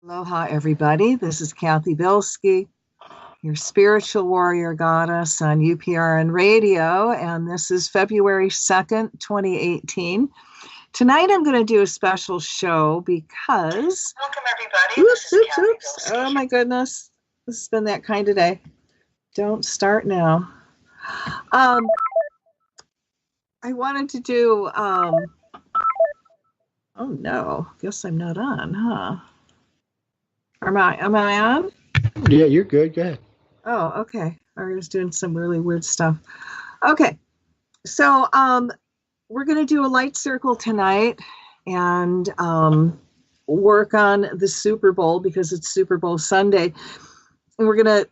Aloha, everybody. This is Cathy Bilsky, your spiritual warrior goddess on UPRN radio, and this is February 2nd, 2018. Tonight I'm going to do a special show because... Welcome, everybody. Oops. Oh, my goodness. This has been that kind of day. Don't start now. I wanted to do... oh, no. Guess I'm not on, huh? Am I on? Yeah, you're good. Go ahead. Oh, okay. I was doing some really weird stuff. Okay. So we're going to do a light circle tonight and work on the Super Bowl because it's Super Bowl Sunday. And we're going to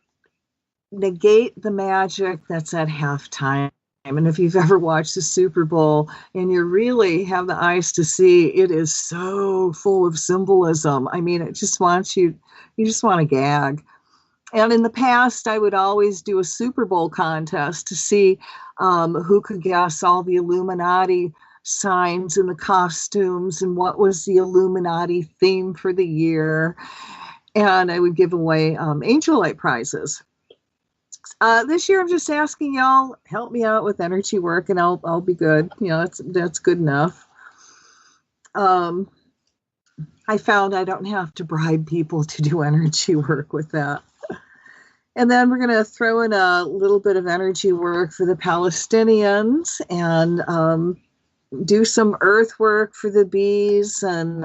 negate the magic that's at halftime. And if you've ever watched the Super Bowl and you really have the eyes to see, it is so full of symbolism. I mean, it just wants you just want to gag. And in the past, I would always do a Super Bowl contest to see who could guess all the Illuminati signs and the costumes and what was the Illuminati theme for the year. And I would give away angel light prizes. This year, I'm just asking y'all, help me out with energy work and I'll be good. You know, that's good enough. I found I don't have to bribe people to do energy work with that. And then we're going to throw in a little bit of energy work for the Palestinians and do some earth work for the bees and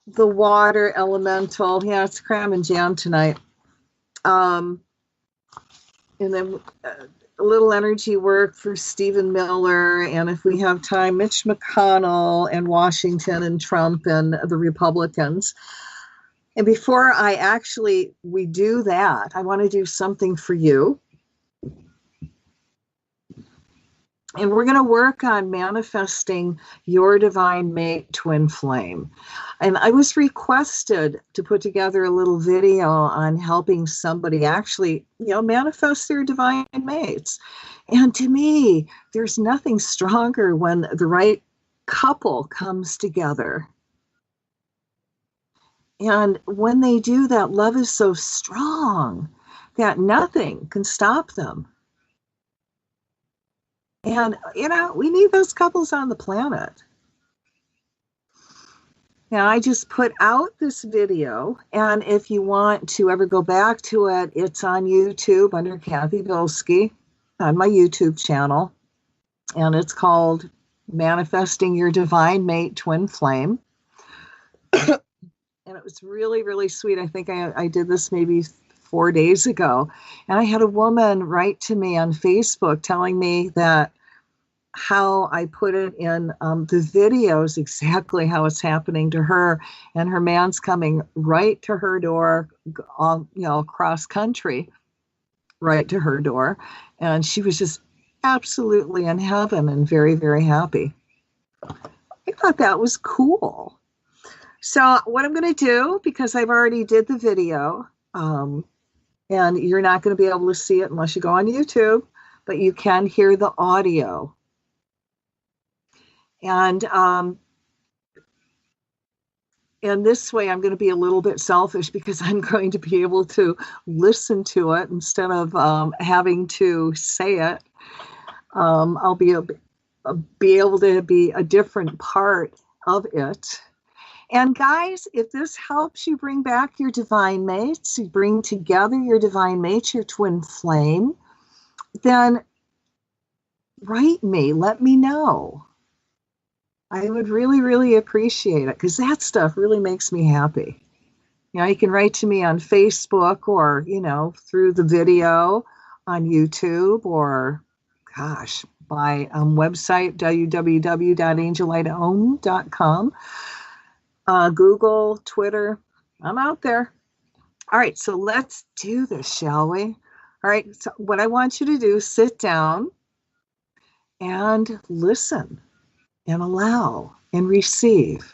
the water elemental. Yeah, it's cram and jam tonight. And then a little energy work for Stephen Miller. And if we have time, Mitch McConnell and Washington and Trump and the Republicans. And before we do that, I want to do something for you. And we're going to work on manifesting your divine mate twin flame. And I was requested to put together a little video on helping somebody actually, manifest their divine mates. And to me, there's nothing stronger when the right couple comes together. And when they do that, love is so strong that nothing can stop them. And, we need those couples on the planet. Now, I just put out this video, and if you want to ever go back to it, it's on YouTube under Cathy Bilsky on my YouTube channel. And it's called Manifesting Your Divine Mate Twin Flame. And it was really, really sweet. I think I did this maybe 4 days ago. And I had a woman write to me on Facebook telling me that how I put it in the videos, exactly how it's happening to her. And her man's coming right to her door, cross country, right to her door. And she was just absolutely in heaven and very, very happy. I thought that was cool. So what I'm going to do, because I've already did the video, and you're not going to be able to see it unless you go on YouTube, but you can hear the audio. And this way I'm going to be a little bit selfish because I'm going to be able to listen to it instead of having to say it. I'll be able to be a different part of it. And guys, if this helps you bring back your divine mates, you bring together your divine mates, your twin flame, then write me, let me know. I would really, really appreciate it because that stuff really makes me happy. You can write to me on Facebook or, through the video on YouTube or, my website, www.angeliteom.com. Google, Twitter, I'm out there. All right, so let's do this, shall we? All right, so what I want you to do, sit down and listen and allow and receive.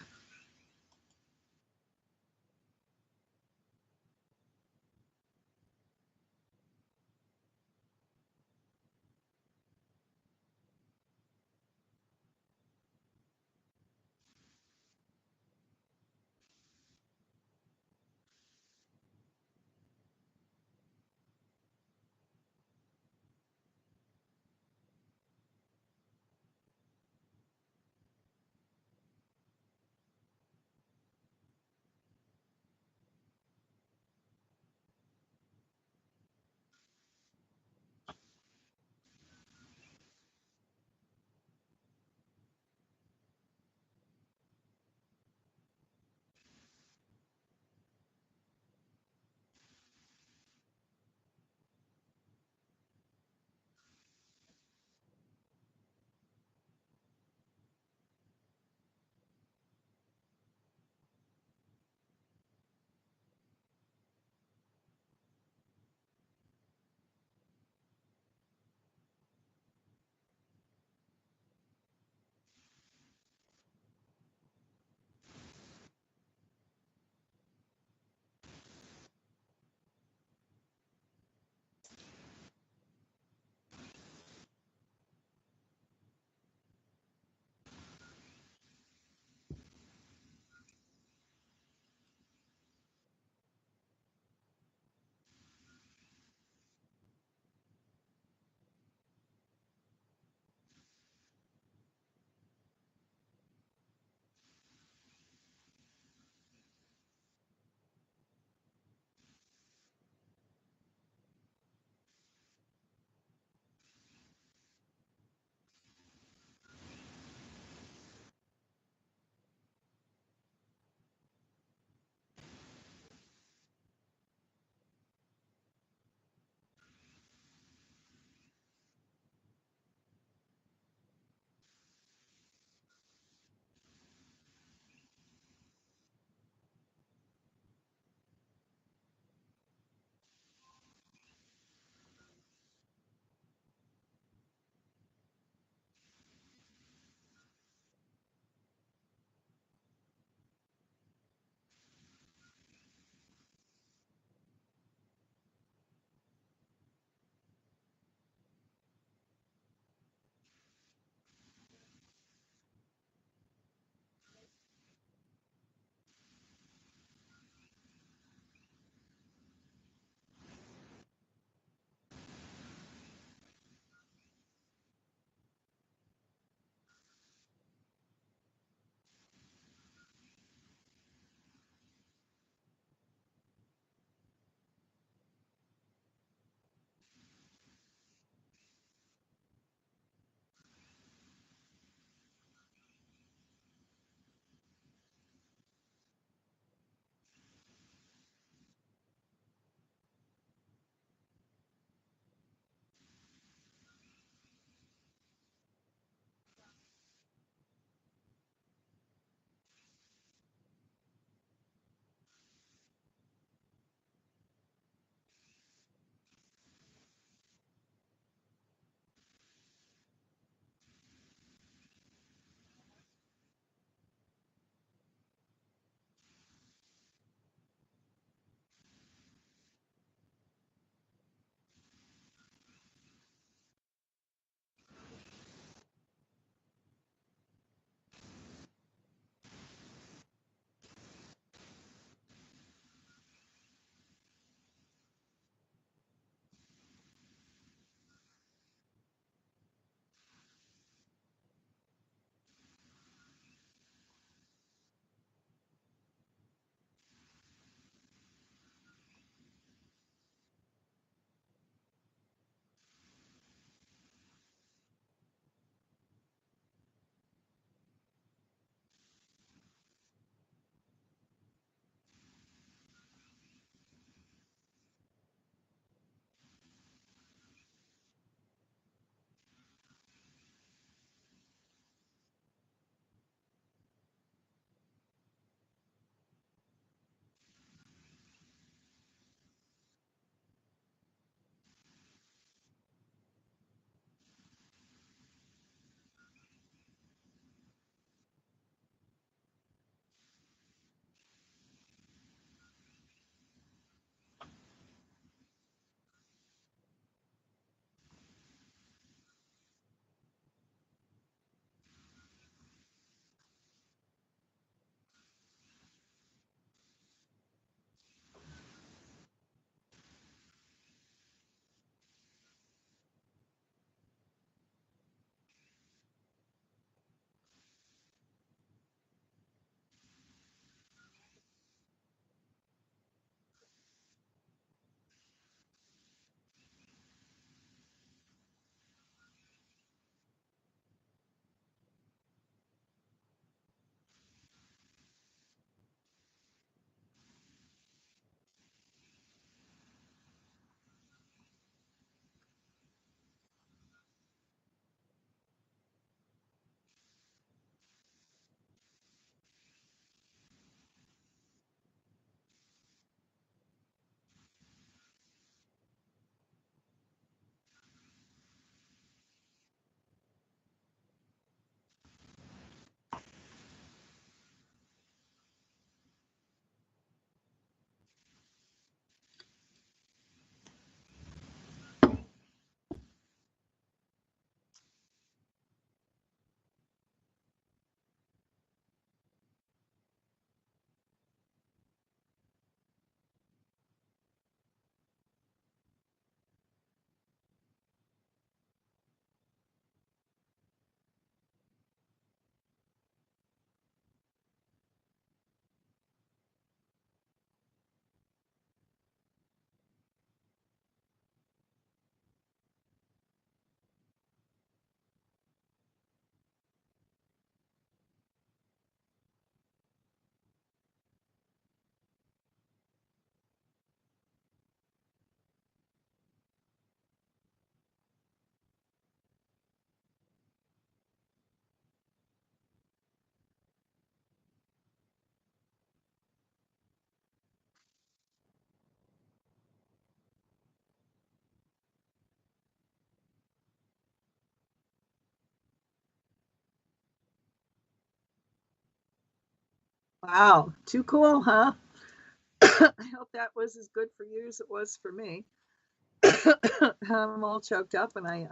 Wow, too cool, huh? I hope that was as good for you as it was for me. I'm all choked up and I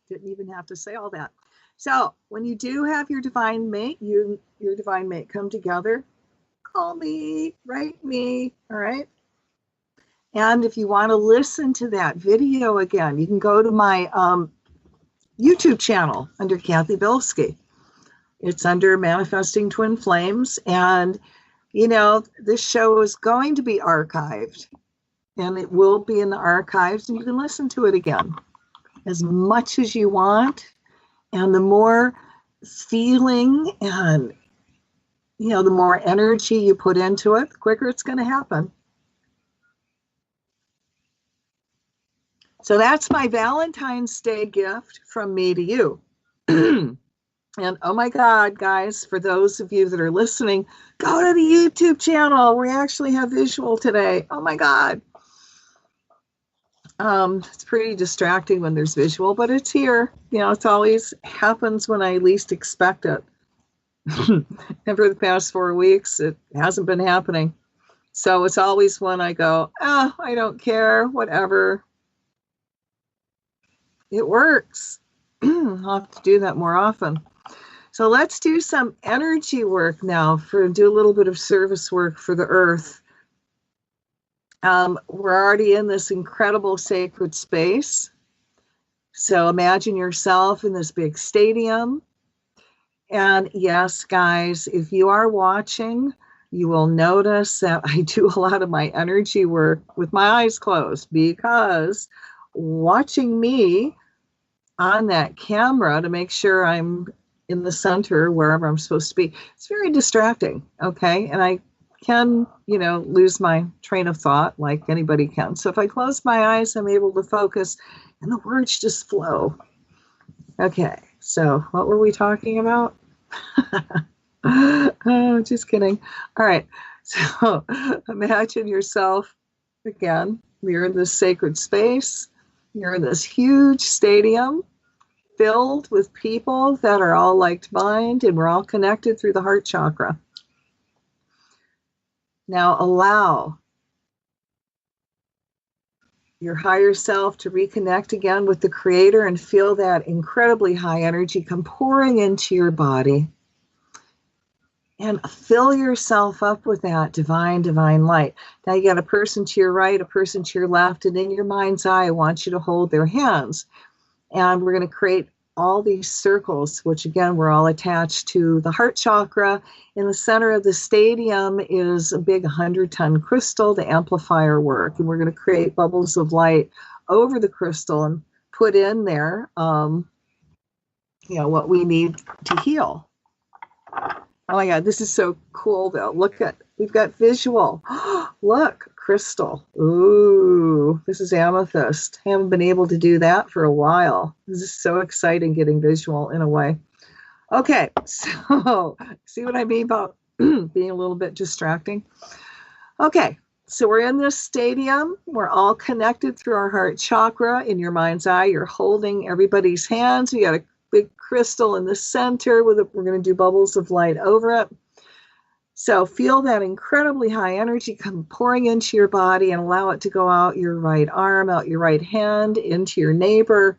didn't even have to say all that. So when you do have your divine mate, your divine mate come together, call me, write me, all right? And if you want to listen to that video again, you can go to my YouTube channel under Cathy Bilsky. It's under Manifesting Twin Flames. And, this show is going to be archived and it will be in the archives and you can listen to it again as much as you want. And the more feeling and, the more energy you put into it, the quicker it's going to happen. So that's my Valentine's Day gift from me to you. And oh my God, guys, for those of you that are listening, go to the YouTube channel. We actually have visual today. Oh my God. It's pretty distracting when there's visual, but it's here. It's always happens when I least expect it. And for the past 4 weeks, it hasn't been happening. So it's always when I go, I don't care, whatever. It works. I'll have to do that more often. So let's do some energy work now do a little bit of service work for the earth. We're already in this incredible sacred space. So imagine yourself in this big stadium. And yes, guys, if you are watching, you will notice that I do a lot of my energy work with my eyes closed because watching me on that camera to make sure I'm in the center wherever I'm supposed to be, it's very distracting, okay? And I can, lose my train of thought like anybody can. So if I close my eyes, I'm able to focus and the words just flow. Okay, so what were we talking about? Oh, just kidding. All right, so imagine yourself again. You're in this sacred space. You're in this huge stadium filled with people that are all like-minded, and we're all connected through the heart chakra. Now allow your higher self to reconnect again with the Creator and feel that incredibly high energy come pouring into your body. And fill yourself up with that divine light. Now you got a person to your right, a person to your left, and in your mind's eye, I want you to hold their hands. And we're going to create all these circles, which again, we're all attached to the heart chakra. In the center of the stadium is a big 100-ton crystal to amplify our work. And we're going to create bubbles of light over the crystal and put in there, what we need to heal. Oh my God, this is so cool though. We've got visual. Look, crystal. Ooh, this is amethyst. I haven't been able to do that for a while. This is so exciting getting visual in a way. Okay, so see what I mean about being a little bit distracting? Okay, so we're in this stadium. We're all connected through our heart chakra. In your mind's eye, you're holding everybody's hands. You got a big crystal in the center we're going to do bubbles of light over it. So feel that incredibly high energy come pouring into your body and allow it to go out your right arm, out your right hand, into your neighbor.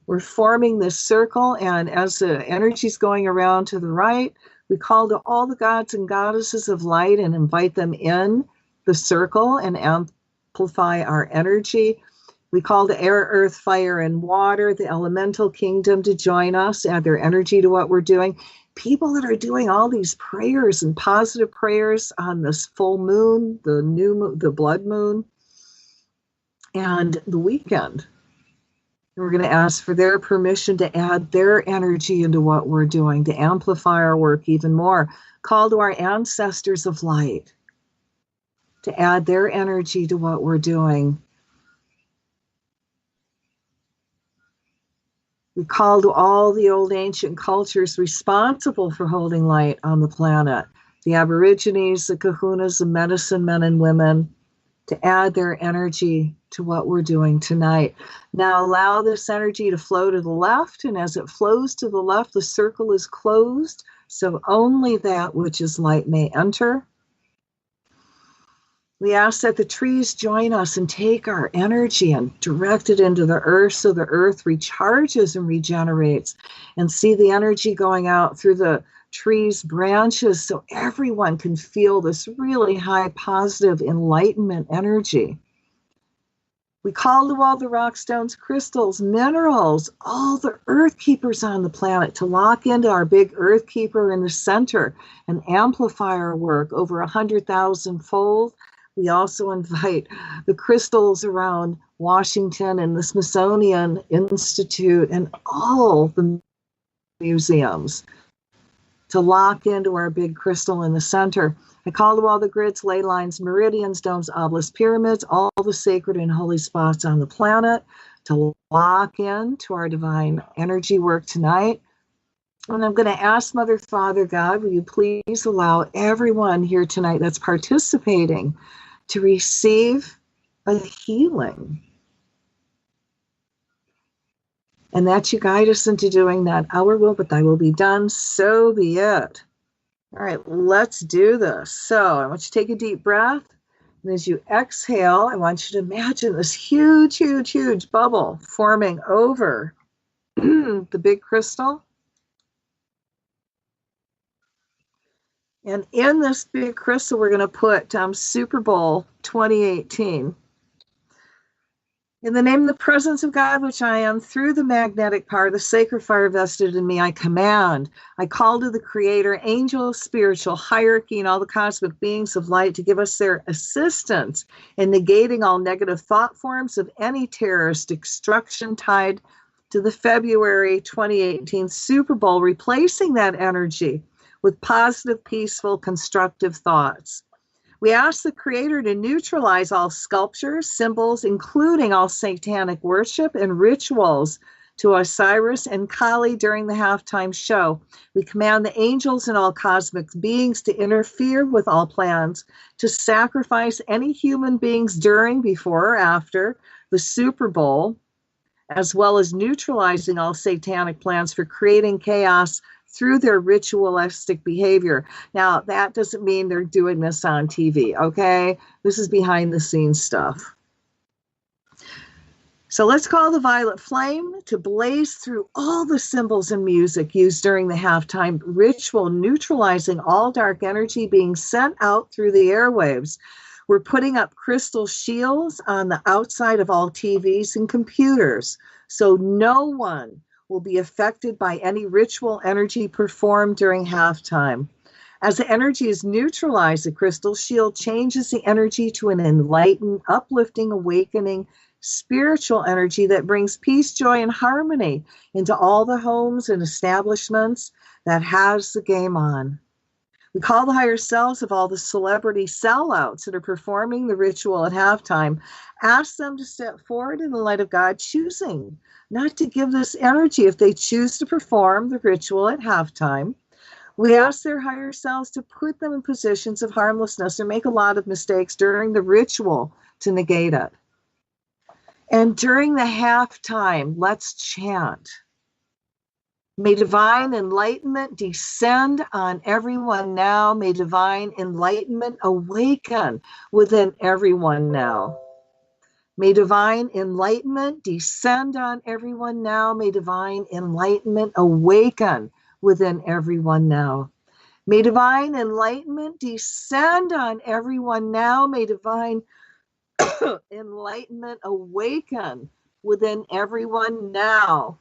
We're forming this circle, and as the energy is going around to the right, we call to all the gods and goddesses of light and invite them in the circle and amplify our energy. We call the air, earth, fire, and water, the elemental kingdom, to join us, add their energy to what we're doing. People that are doing all these prayers and positive prayers on this full moon, the new moon, the blood moon, and the weekend. And we're going to ask for their permission to add their energy into what we're doing, to amplify our work even more. Call to our ancestors of light to add their energy to what we're doing. We call to all the old ancient cultures responsible for holding light on the planet, the Aborigines, the Kahunas, the medicine men and women, to add their energy to what we're doing tonight. Now allow this energy to flow to the left, and as it flows to the left, the circle is closed so only that which is light may enter. We ask that the trees join us and take our energy and direct it into the earth so the earth recharges and regenerates, and see the energy going out through the trees' branches so everyone can feel this really high positive enlightenment energy. We call to all the rock, stones, crystals, minerals, all the earth keepers on the planet to lock into our big earth keeper in the center and amplify our work over 100,000 fold. We also invite the crystals around Washington and the Smithsonian Institute and all the museums to lock into our big crystal in the center. I call to all the grids, ley lines, meridians, domes, obelisks, pyramids, all the sacred and holy spots on the planet to lock in to our divine energy work tonight. And I'm going to ask Mother, Father, God, will you please allow everyone here tonight that's participating to receive a healing, and that you guide us into doing that. Our will, but thy will be done, so be it. All right, let's do this. So I want you to take a deep breath. And as you exhale, I want you to imagine this huge, huge, huge bubble forming over the big crystal. And in this big crystal, we're going to put Super Bowl 2018. In the name of the presence of God, which I am, through the magnetic power, the sacred fire vested in me, I command, I call to the Creator, angel, spiritual hierarchy, and all the cosmic beings of light to give us their assistance in negating all negative thought forms of any terrorist destruction tied to the February 2018 Super Bowl, replacing that energy with positive, peaceful, constructive thoughts. We ask the Creator to neutralize all sculptures, symbols, including all satanic worship and rituals to Osiris and Kali during the halftime show. We command the angels and all cosmic beings to interfere with all plans to sacrifice any human beings during, before, or after the Super Bowl, as well as neutralizing all satanic plans for creating chaos through their ritualistic behavior. Now, that doesn't mean they're doing this on TV, okay? This is behind the scenes stuff. So let's call the violet flame to blaze through all the symbols and music used during the halftime ritual, neutralizing all dark energy being sent out through the airwaves. We're putting up crystal shields on the outside of all TVs and computers, so no one will be affected by any ritual energy performed during halftime. As the energy is neutralized, the crystal shield changes the energy to an enlightened, uplifting, awakening, spiritual energy that brings peace, joy, and harmony into all the homes and establishments that has the game on. We call the higher selves of all the celebrity sellouts that are performing the ritual at halftime. Ask them to step forward in the light of God, choosing not to give this energy if they choose to perform the ritual at halftime. We ask their higher selves to put them in positions of harmlessness or make a lot of mistakes during the ritual to negate it. And during the halftime, let's chant. May divine enlightenment descend on everyone now. May divine enlightenment awaken within everyone now. May divine enlightenment descend on everyone now. May divine enlightenment awaken within everyone now. May divine enlightenment descend on everyone now. May divine enlightenment awaken within everyone now.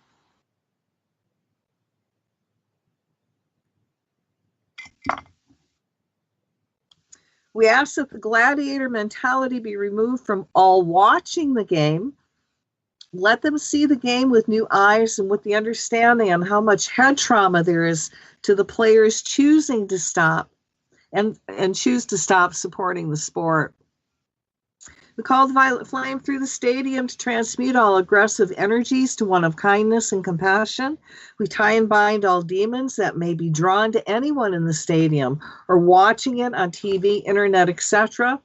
We ask that the gladiator mentality be removed from all watching the game. Let them see the game with new eyes and with the understanding on how much head trauma there is to the players choosing to stop and choose to stop supporting the sport. We call the violet flame through the stadium to transmute all aggressive energies to one of kindness and compassion. We tie and bind all demons that may be drawn to anyone in the stadium or watching it on TV, internet, etc.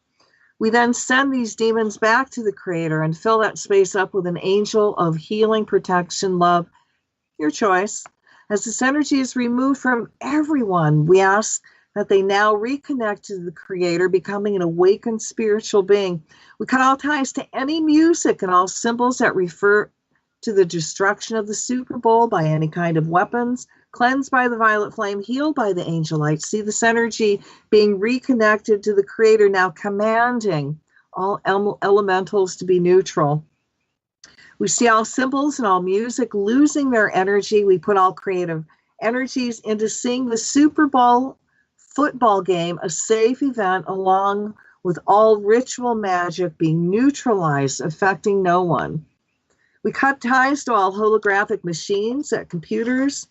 We then send these demons back to the Creator and fill that space up with an angel of healing, protection, love, your choice, As this energy is removed from everyone, we ask that they now reconnect to the Creator, becoming an awakened spiritual being. We cut all ties to any music and all symbols that refer to the destruction of the Super Bowl by any kind of weapons, cleansed by the violet flame, healed by the angel light. See this energy being reconnected to the Creator, now commanding all elementals to be neutral. We see all symbols and all music losing their energy. We put all creative energies into seeing the Super Bowl football game a safe event, along with all ritual magic being neutralized, affecting no one. We cut ties to all holographic machines, that computers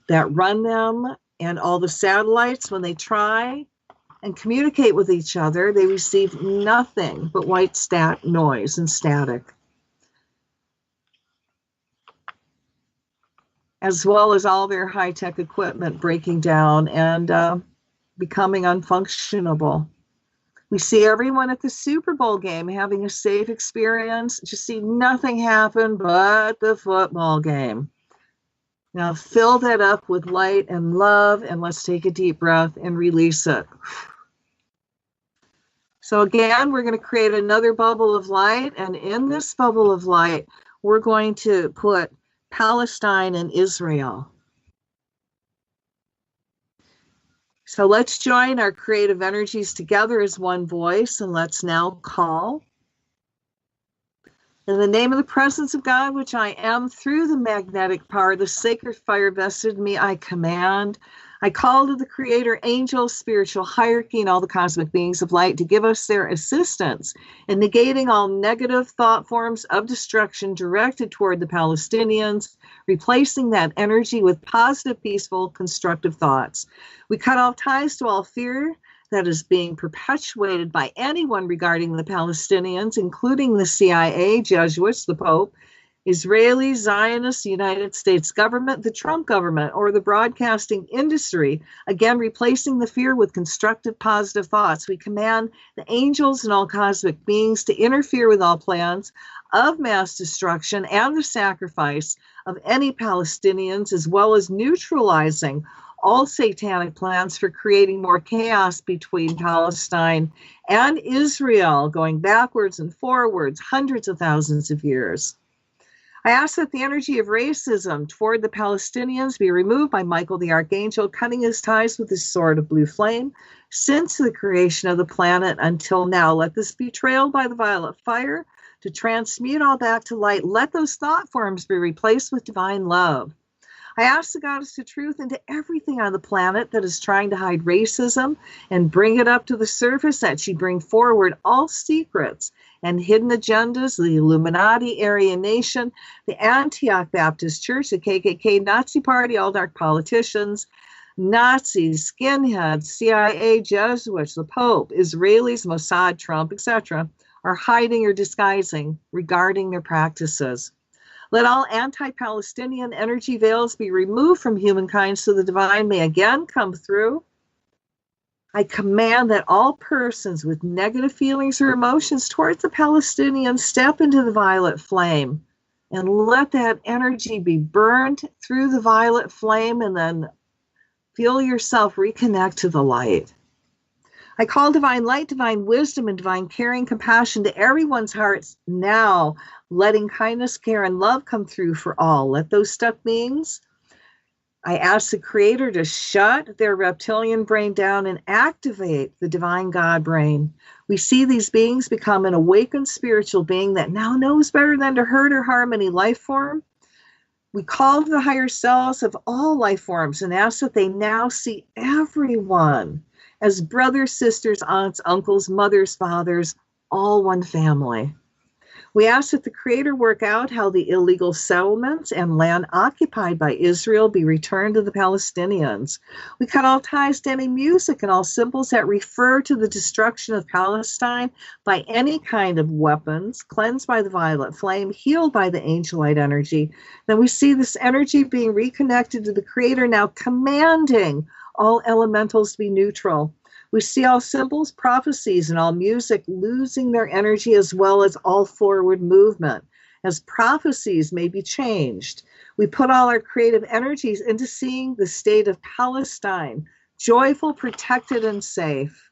that run them, and all the satellites. When they try and communicate with each other, they receive nothing but white noise and static, as well as all their high-tech equipment breaking down and becoming unfunctionable. We see everyone at the Super Bowl game having a safe experience. Just see nothing happen but the football game. Now fill that up with light and love, and let's take a deep breath and release it. So again, we're going to create another bubble of light, and in this bubble of light, we're going to put Palestine and Israel. So let's join our creative energies together as one voice, and let's now call. In the name of the presence of God, which I am, through the magnetic power, the sacred fire vested in me, I command. I call to the Creator, angels, spiritual hierarchy, and all the cosmic beings of light to give us their assistance in negating all negative thought forms of destruction directed toward the Palestinians, replacing that energy with positive, peaceful, constructive thoughts. We cut off ties to all fear that is being perpetuated by anyone regarding the Palestinians, including the CIA, Jesuits, the Pope, Israeli, Zionist, United States government, the Trump government, or the broadcasting industry. Again, replacing the fear with constructive, positive thoughts. We command the angels and all cosmic beings to interfere with all plans of mass destruction and the sacrifice of any Palestinians, as well as neutralizing all satanic plans for creating more chaos between Palestine and Israel, going backwards and forwards hundreds of thousands of years. I ask that the energy of racism toward the Palestinians be removed by Michael the Archangel, cutting his ties with his sword of blue flame since the creation of the planet until now. Let this be trailed by the violet fire to transmute all back to light. Let those thought forms be replaced with divine love. I ask the goddess of truth into everything on the planet that is trying to hide racism and bring it up to the surface, that she bring forward all secrets and hidden agendas, the Illuminati, Aryan Nation, the Antioch Baptist Church, the KKK, Nazi Party, all dark politicians, Nazis, skinheads, CIA, Jesuits, the Pope, Israelis, Mossad, Trump, etc., are hiding or disguising regarding their practices. Let all anti-Palestinian energy veils be removed from humankind so the divine may again come through. I command that all persons with negative feelings or emotions towards the Palestinians step into the violet flame and let that energy be burned through the violet flame, and then feel yourself reconnect to the light. I call divine light, divine wisdom, and divine caring, compassion to everyone's hearts now, letting kindness, care, and love come through for all. Let those stuck beings, I ask the Creator to shut their reptilian brain down and activate the divine God brain. We see these beings become an awakened spiritual being that now knows better than to hurt or harm any life form. We call the higher selves of all life forms and ask that they now see everyone as brothers, sisters, aunts, uncles, mothers, fathers, all one family. We ask that the Creator work out how the illegal settlements and land occupied by Israel be returned to the Palestinians. We cut all ties to any music and all symbols that refer to the destruction of Palestine by any kind of weapons, cleansed by the violet flame, healed by the angel light energy. Then we see this energy being reconnected to the Creator, now commanding all elementals to be neutral. We see all symbols, prophecies, and all music losing their energy, as well as all forward movement, as prophecies may be changed. We put all our creative energies into seeing the state of Palestine, joyful, protected, and safe.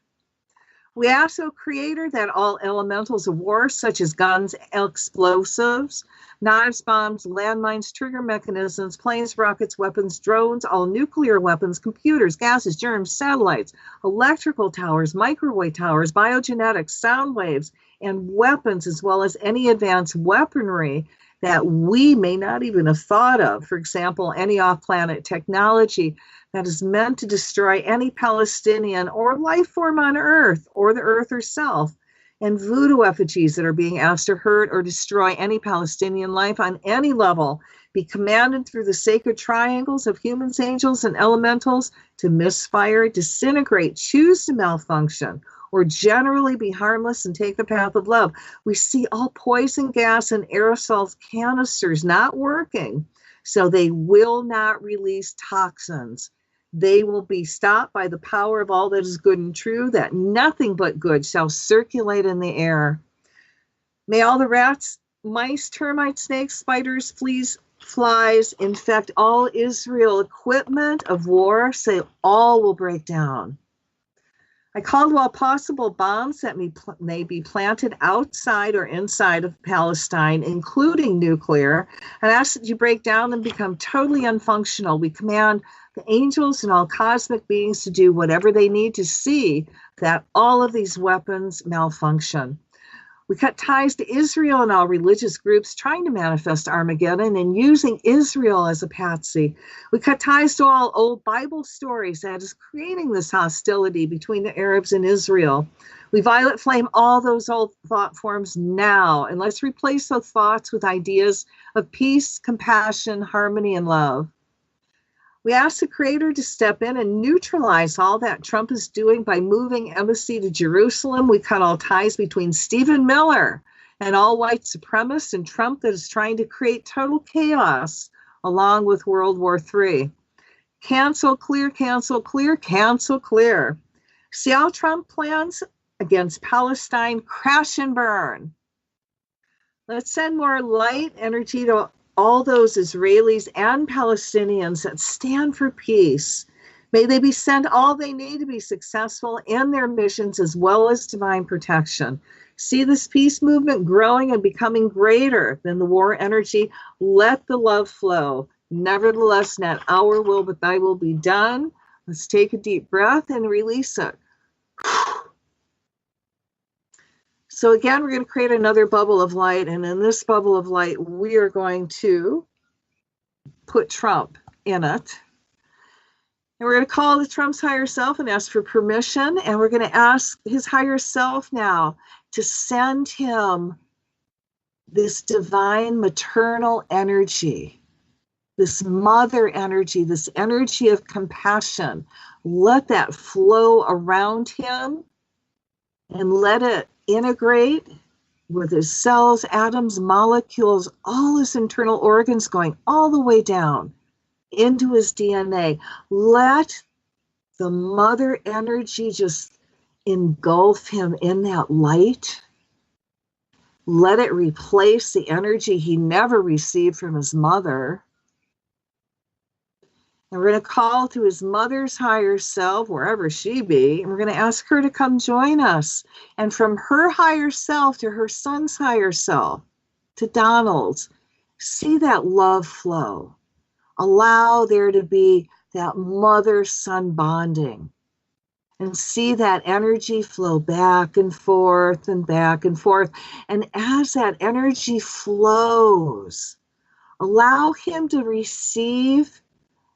We ask, O Creator, that all elementals of war, such as guns, explosives, knives, bombs, landmines, trigger mechanisms, planes, rockets, weapons, drones, all nuclear weapons, computers, gases, germs, satellites, electrical towers, microwave towers, biogenetics, sound waves, and weapons, as well as any advanced weaponry that we may not even have thought of. For example, any off-planet technology that is meant to destroy any Palestinian or life form on Earth or the Earth herself, and voodoo effigies that are being asked to hurt or destroy any Palestinian life on any level, be commanded through the sacred triangles of humans, angels, and elementals to misfire, disintegrate, choose to malfunction, or generally be harmless and take the path of love. We see all poison gas and aerosol canisters not working, so they will not release toxins. They will be stopped by the power of all that is good and true, that nothing but good shall circulate in the air. May all the rats, mice, termites, snakes, spiders, fleas, flies infect all Israel equipment of war, so all will break down. I called all possible bombs that may be planted outside or inside of Palestine, including nuclear, and ask that you break down and become totally unfunctional. We command the angels and all cosmic beings to do whatever they need to see that all of these weapons malfunction. We cut ties to Israel and all religious groups trying to manifest Armageddon and using Israel as a patsy. We cut ties to all old Bible stories that is creating this hostility between the Arabs and Israel. We violet flame all those old thought forms now, and let's replace those thoughts with ideas of peace, compassion, harmony, and love. We ask the Creator to step in and neutralize all that Trump is doing by moving embassy to Jerusalem. We cut all ties between Stephen Miller and all white supremacists and Trump that is trying to create total chaos along with World War III. Cancel, clear, cancel, clear, cancel, clear. See all Trump plans against Palestine crash and burn. Let's send more light energy to all those Israelis and Palestinians that stand for peace. May they be sent all they need to be successful in their missions as well as divine protection. See this peace movement growing and becoming greater than the war energy. Let the love flow. Nevertheless, not our will, but thy will be done. Let's take a deep breath and release it. So again, we're going to create another bubble of light. And in this bubble of light, we are going to put Trump in it. And we're going to call the Trump's higher self and ask for permission. And we're going to ask his higher self now to send him this divine maternal energy, this mother energy, this energy of compassion. Let that flow around him and let it integrate with his cells, atoms, molecules, all his internal organs going all the way down into his DNA. Let the mother energy just engulf him in that light. Let it replace the energy he never received from his mother. And we're going to call to his mother's higher self, wherever she be, and we're going to ask her to come join us. And from her higher self to her son's higher self, to Donald's, see that love flow. Allow there to be that mother-son bonding. And see that energy flow back and forth and back and forth. And as that energy flows, allow him to receive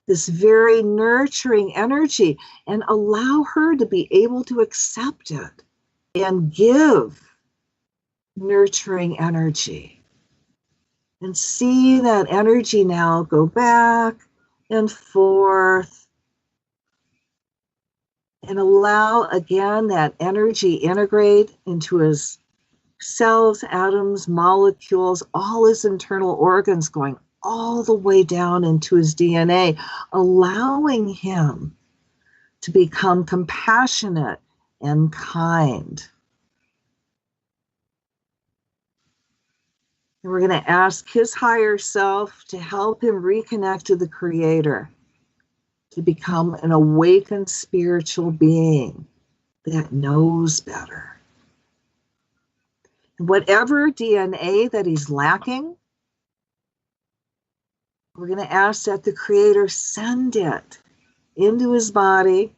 this very nurturing energy and allow her to be able to accept it and give nurturing energy. And see that energy now go back and forth and allow again that energy integrate into his cells, atoms, molecules, all his internal organs going all the way down into his DNA, allowing him to become compassionate and kind. And we're going to ask his higher self to help him reconnect to the Creator, to become an awakened spiritual being that knows better. And whatever DNA that he's lacking, we're going to ask that the Creator send it into his body,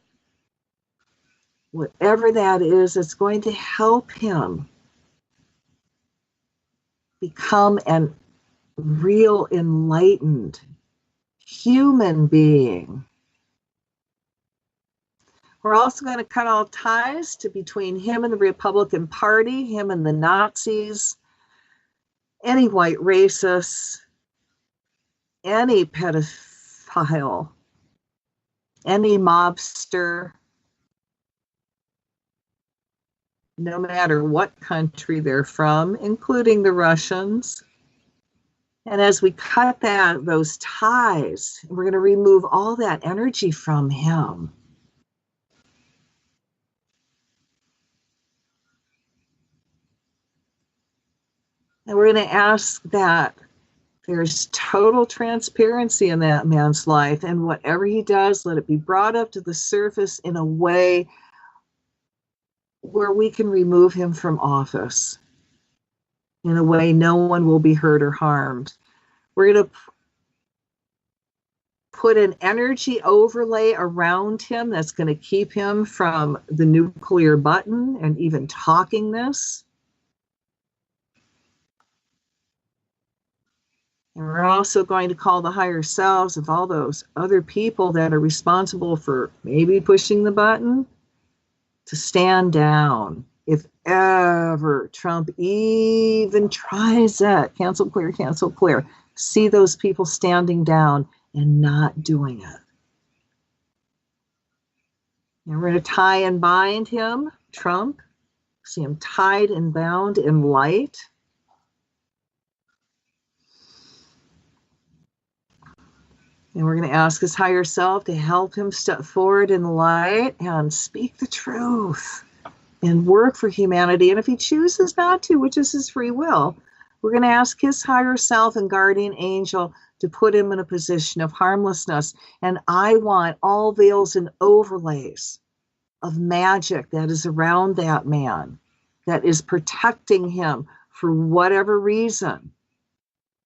whatever that is, it's going to help him become a real enlightened human being. We're also going to cut all ties between him and the Republican Party, him and the Nazis, any white racists, any pedophile, any mobster, no matter what country they're from, including the Russians. And as we cut those ties, we're going to remove all that energy from him. And we're going to ask that there's total transparency in that man's life, and whatever he does, let it be brought up to the surface in a way where we can remove him from office, in a way no one will be hurt or harmed. We're going to put an energy overlay around him that's going to keep him from the nuclear button and even talking this. And we're also going to call the higher selves of all those other people that are responsible for maybe pushing the button to stand down. If ever Trump even tries it, cancel, clear, cancel, clear. See those people standing down and not doing it. And we're going to tie and bind him, Trump. See him tied and bound in light. And we're going to ask his higher self to help him step forward in the light and speak the truth and work for humanity. And if he chooses not to, which is his free will, we're going to ask his higher self and guardian angel to put him in a position of harmlessness. And I want all veils and overlays of magic that is around that man, that is protecting him for whatever reason.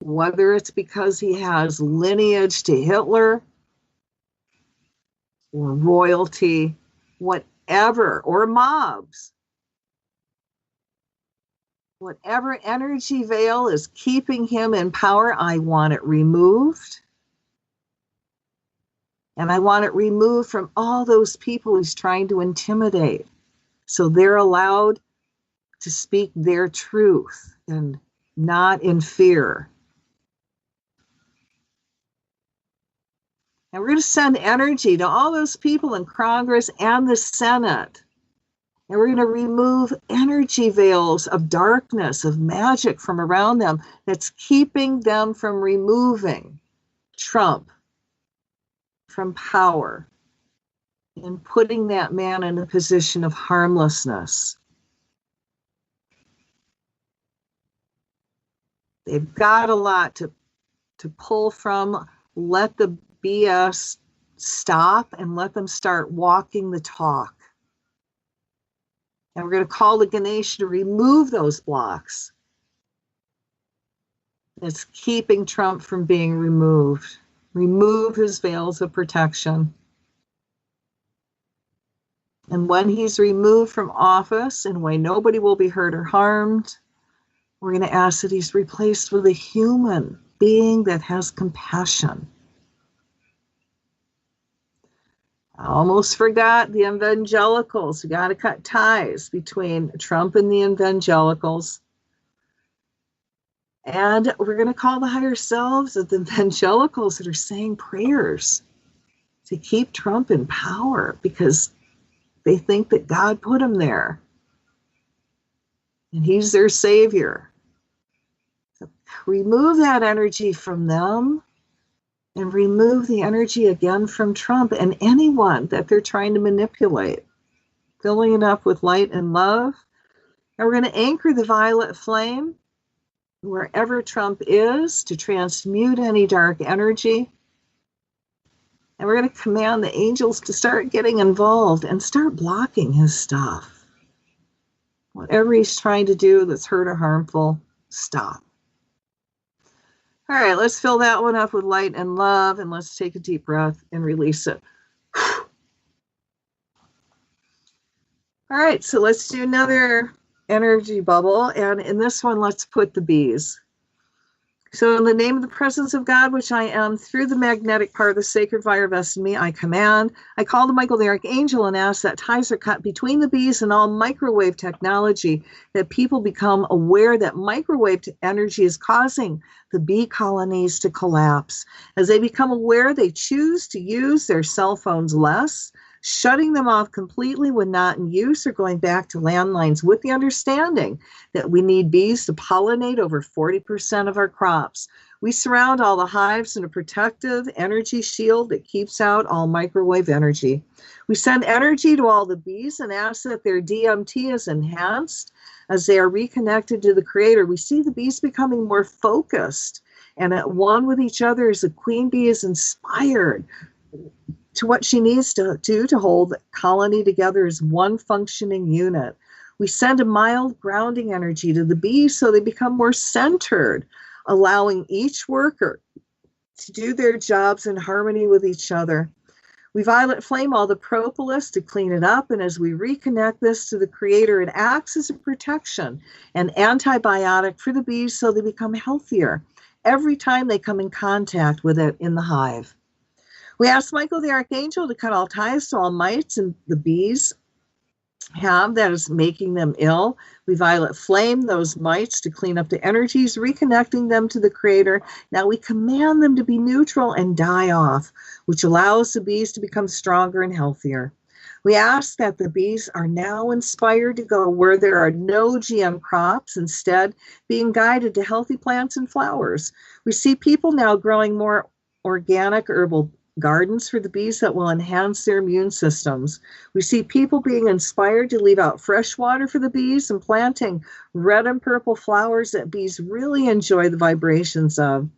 Whether it's because he has lineage to Hitler or royalty, whatever, or mobs. Whatever energy veil is keeping him in power, I want it removed. And I want it removed from all those people he's trying to intimidate. So they're allowed to speak their truth and not in fear. And we're going to send energy to all those people in Congress and the Senate. And we're going to remove energy veils of darkness, of magic from around them that's keeping them from removing Trump from power and putting that man in a position of harmlessness. They've got a lot to pull from. Let the BS stop and let them start walking the talk. And we're going to call the Ganesha to remove those blocks that's keeping Trump from being removed. Remove his veils of protection. And when he's removed from office in a way nobody will be hurt or harmed, we're going to ask that he's replaced with a human being that has compassion. I almost forgot the evangelicals. We got to cut ties between Trump and the evangelicals. And we're going to call the higher selves of the evangelicals that are saying prayers to keep Trump in power because they think that God put him there. And he's their savior. So remove that energy from them. And remove the energy again from Trump and anyone that they're trying to manipulate, filling it up with light and love. And we're going to anchor the violet flame wherever Trump is, to transmute any dark energy. And we're going to command the angels to start getting involved and start blocking his stuff. Whatever he's trying to do that's hurt or harmful, stop. All right, let's fill that one up with light and love, and let's take a deep breath and release it. All right, so let's do another energy bubble, and in this one, let's put the bees. So in the name of the presence of God, which I am, through the magnetic part of the sacred fire vested in me, I command. I call to Michael the Archangel and ask that ties are cut between the bees and all microwave technology, that people become aware that microwave energy is causing the bee colonies to collapse. As they become aware, they choose to use their cell phones less, shutting them off completely when not in use, or going back to landlines, with the understanding that we need bees to pollinate over 40% of our crops. We surround all the hives in a protective energy shield that keeps out all microwave energy. We send energy to all the bees and ask that their DMT is enhanced as they are reconnected to the Creator. We see the bees becoming more focused and at one with each other as the queen bee is inspired to what she needs to do to hold the colony together as one functioning unit. We send a mild grounding energy to the bees so they become more centered, allowing each worker to do their jobs in harmony with each other. We violet flame all the propolis to clean it up, and as we reconnect this to the Creator, it acts as a protection and antibiotic for the bees so they become healthier every time they come in contact with it in the hive. We ask Michael the Archangel to cut all ties to all mites and the bees have that is making them ill. We violet flame those mites to clean up the energies, reconnecting them to the Creator. Now we command them to be neutral and die off, which allows the bees to become stronger and healthier. We ask that the bees are now inspired to go where there are no GM crops, instead being guided to healthy plants and flowers. We see people now growing more organic herbal gardens for the bees that will enhance their immune systems. We see people being inspired to leave out fresh water for the bees and planting red and purple flowers that bees really enjoy the vibrations of.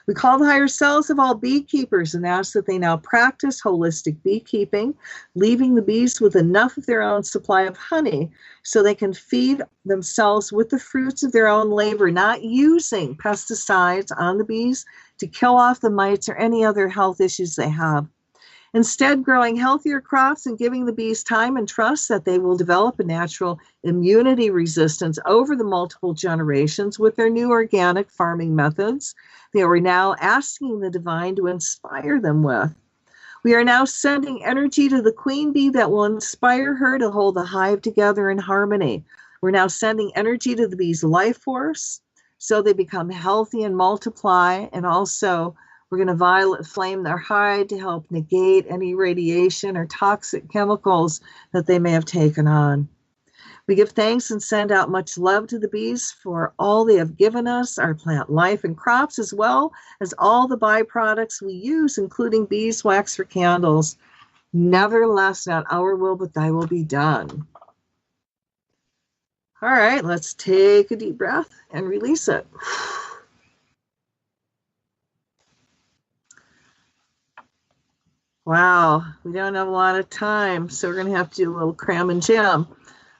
We call the higher selves of all beekeepers and ask that they now practice holistic beekeeping, leaving the bees with enough of their own supply of honey so they can feed themselves with the fruits of their own labor, not using pesticides on the bees to kill off the mites or any other health issues they have. Instead, growing healthier crops and giving the bees time and trust that they will develop a natural immunity resistance over the multiple generations with their new organic farming methods they are now asking the divine to inspire them with. We are now sending energy to the queen bee that will inspire her to hold the hive together in harmony. We're now sending energy to the bee's life force so they become healthy and multiply, and also we're going to violet flame their hide to help negate any radiation or toxic chemicals that they may have taken on. We give thanks and send out much love to the bees for all they have given us, our plant life and crops, as well as all the byproducts we use, including beeswax for candles. Nevertheless, not our will, but thy will be done. All right, let's take a deep breath and release it. Wow, we don't have a lot of time, so we're going to have to do a little cram and jam.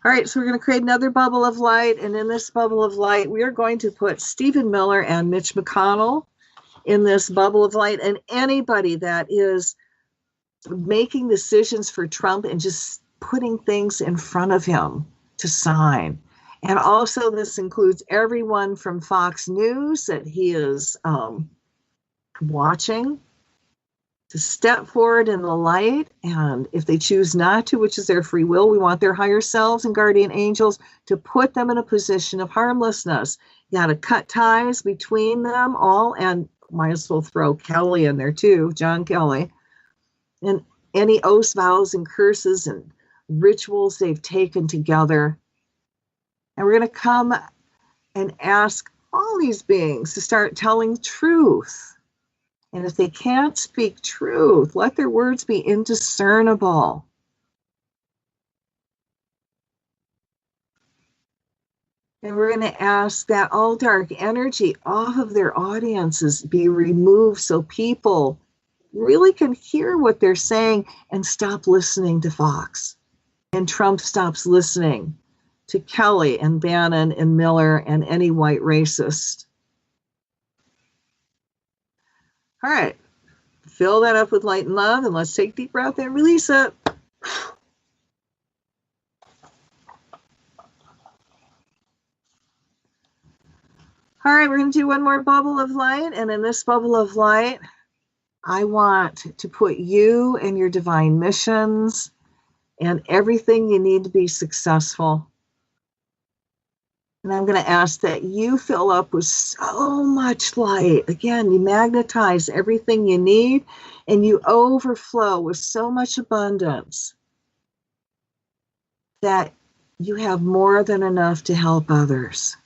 All right, so we're going to create another bubble of light, and in this bubble of light, we are going to put Stephen Miller and Mitch McConnell in this bubble of light, and anybody that is making decisions for Trump and just putting things in front of him to sign. And also this includes everyone from Fox News that he is watching to step forward in the light, and if they choose not to, which is their free will, we want their higher selves and guardian angels to put them in a position of harmlessness. You got to cut ties between them all, and might as well throw Kelly in there too, John Kelly, and any oaths, vows, and curses and rituals they've taken together. And we're going to come and ask all these beings to start telling truth. And if they can't speak truth, let their words be indiscernible. And we're going to ask that all dark energy off of their audiences be removed so people really can hear what they're saying and stop listening to Fox. And Trump stops listening to Kelly and Bannon and Miller and any white racist. All right. Fill that up with light and love, and let's take a deep breath and release it. All right, we're going to do one more bubble of light, and in this bubble of light, I want to put you and your divine missions and everything you need to be successful. And I'm going to ask that you fill up with so much light. Again, you magnetize everything you need and you overflow with so much abundance that you have more than enough to help others.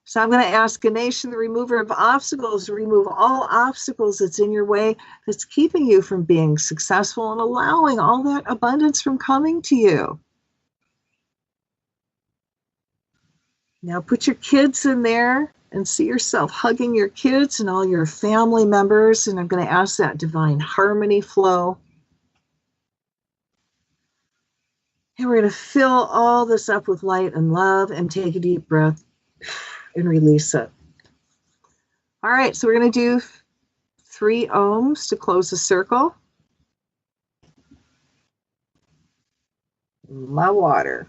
So I'm going to ask Ganesha, the remover of obstacles, to remove all obstacles that's in your way that's keeping you from being successful and allowing all that abundance from coming to you. Now put your kids in there and see yourself hugging your kids and all your family members. And I'm going to ask that divine harmony flow. And we're going to fill all this up with light and love and take a deep breath and release it. All right, so we're going to do 3 ohms to close the circle. My water.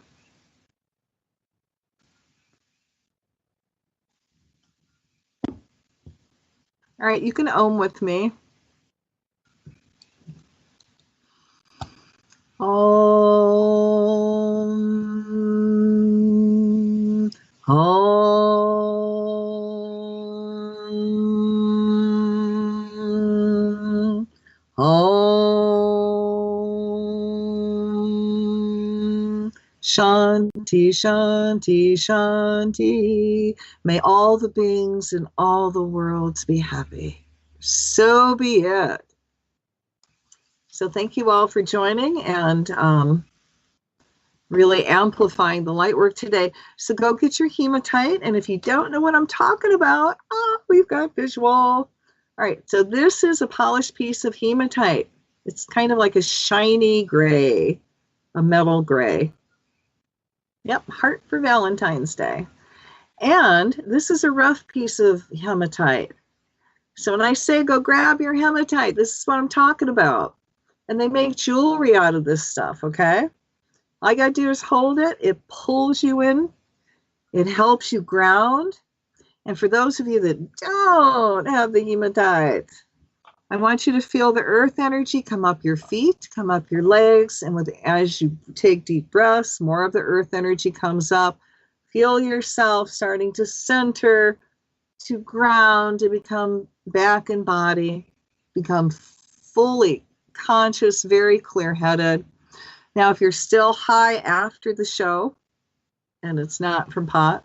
All right, you can ohm with me. Om. Om. Om. Shanti, Shanti, Shanti. May all the beings in all the worlds be happy. So be it. So thank you all for joining and really amplifying the light work today. So go get your hematite. And if you don't know what I'm talking about, we've got visual. All right, so this is a polished piece of hematite. It's kind of like a shiny gray, a metal gray. Yep, heart for Valentine's Day. And this is a rough piece of hematite. So when I say go grab your hematite, this is what I'm talking about. And they make jewelry out of this stuff, okay? All you gotta do is hold it. It pulls you in. It helps you ground. And for those of you that don't have the hematite, I want you to feel the earth energy come up your feet, come up your legs. And as you take deep breaths, more of the earth energy comes up. Feel yourself starting to center, to ground, to become back in body, become fully conscious, very clear-headed. Now, if you're still high after the show, and it's not from pot,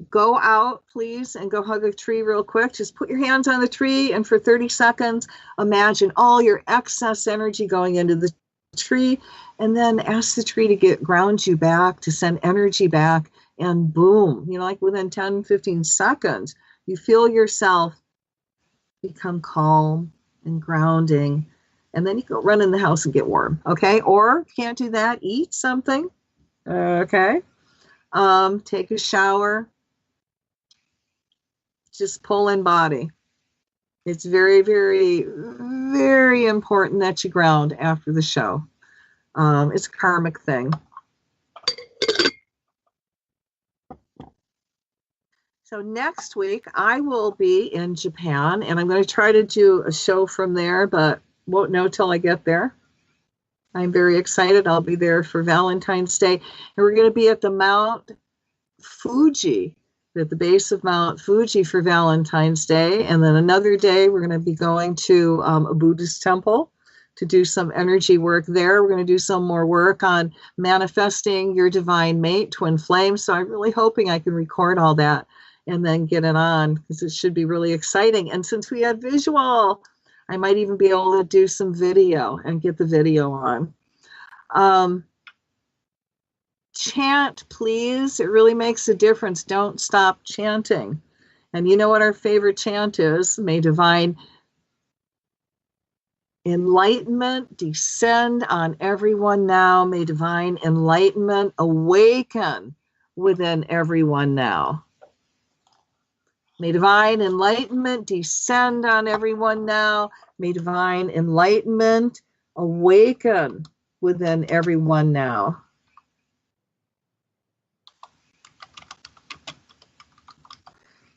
go out, please, and go hug a tree real quick. Just put your hands on the tree, and for 30 seconds, imagine all your excess energy going into the tree, and then ask the tree to ground you back, to send energy back, and boom, like within 10, 15 seconds, you feel yourself become calm and grounding, and then you go run in the house and get warm, okay? Or if you can't do that, eat something, okay? Take a shower, just pull in body. It's very, very, very important that you ground after the show. It's a karmic thing. So next week, I will be in Japan, and I'm going to try to do a show from there, but won't know till I get there. I'm very excited. I'll be there for Valentine's Day, and we're going to be at the Mount Fuji, at the base of Mount Fuji for Valentine's Day, and then another day we're going to be going to a Buddhist temple to do some energy work there. We're going to do some more work on manifesting your divine mate, twin flame, so I'm really hoping I can record all that and then get it on, because it should be really exciting. And since we have visual, I might even be able to do some video and get the video on. chant, please. It really makes a difference. Don't stop chanting. And you know what our favorite chant is? May divine enlightenment descend on everyone now. May divine enlightenment awaken within everyone now. May divine enlightenment descend on everyone now. May divine enlightenment awaken within everyone now.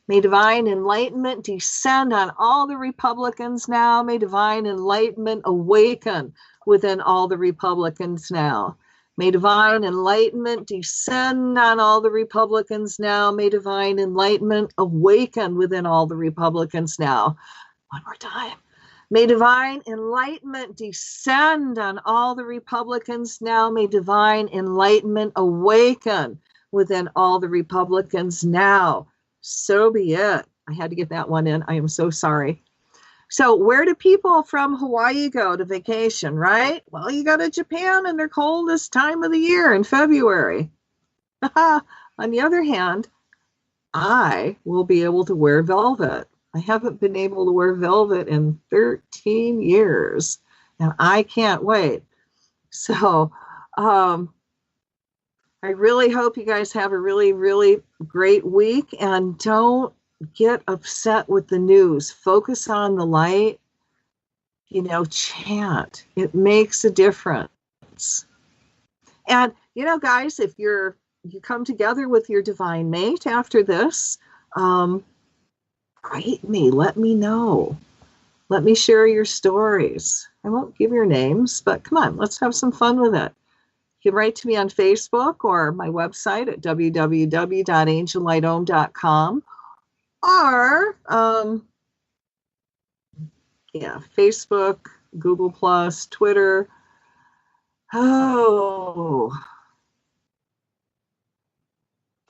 May divine enlightenment descend on all the Republicans now. May divine enlightenment awaken within all the Republicans now. May divine enlightenment descend on all the Republicans now. May divine enlightenment awaken within all the Republicans now. One more time. May divine enlightenment descend on all the Republicans now. May divine enlightenment awaken within all the Republicans now. So be it. I had to get that one in. I am so sorry. So where do people from Hawaii go to vacation, right? Well, you go to Japan in their coldest time of the year in February. On the other hand, I will be able to wear velvet. I haven't been able to wear velvet in 13 years, and I can't wait. So I really hope you guys have a really, really great week, and don't get upset with the news. Focus on the light, chant. It makes a difference. And, guys, if you come together with your divine mate after this, write me, let me know. Let me share your stories. I won't give your names, but come on, let's have some fun with it. You can write to me on Facebook or my website at www.angellightome.com or Facebook, Google Plus, Twitter. Oh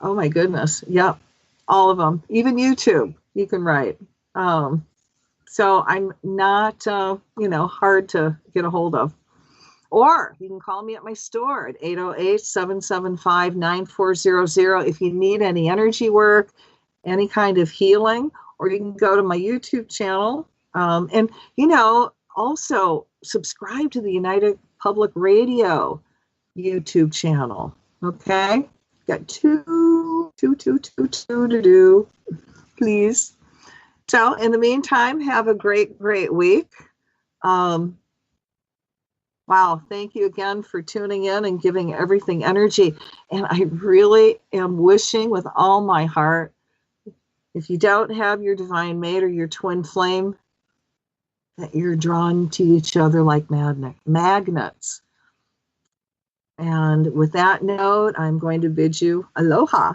my goodness. Yep. All of them. Even YouTube, you can write. So I'm not, hard to get a hold of. Or you can call me at my store at 808-775-9400 if you need any energy work, any kind of healing, or you can go to my YouTube channel. And, also subscribe to the United Public Radio YouTube channel. Okay? Got two to do, please. So in the meantime, have a great, great week. Wow, thank you again for tuning in and giving everything energy. And I really am wishing with all my heart, if you don't have your divine mate or your twin flame, that you're drawn to each other like magnets. And with that note, I'm going to bid you aloha.